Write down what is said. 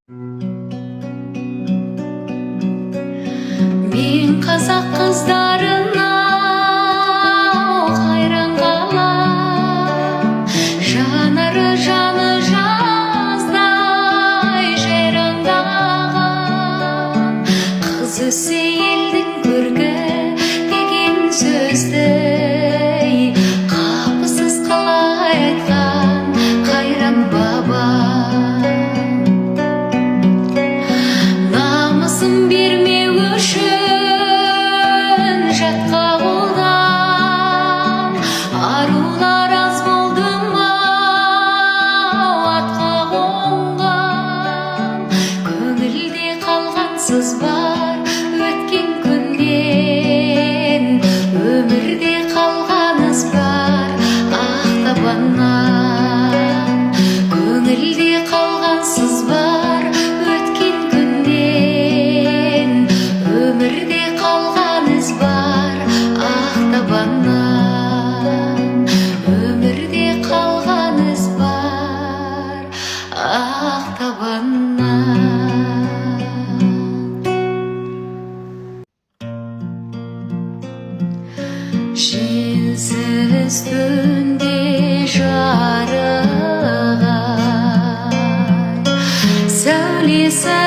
Мен қазақ қыздарына қайран қалам, жанары жаны жаздай жайраңдаған. Қыз өссе елдің көркі деген сөзді қапысыз қалай айтқан қайран баба. Намысын бермеу үшін жатқа қолдан арулар аз болды ма атқа қонған. Көңілде қалғансыз бар өткен күнден, өмірде қалғаныз бар ақтабаннан. Көңілде қалғансыз бар өткен күнден, өмірде қалғаныз бар ақтабаннан. Өмірде қалғаныз бар ақтабаннан. Желсіз түнде жарығай, сәулесі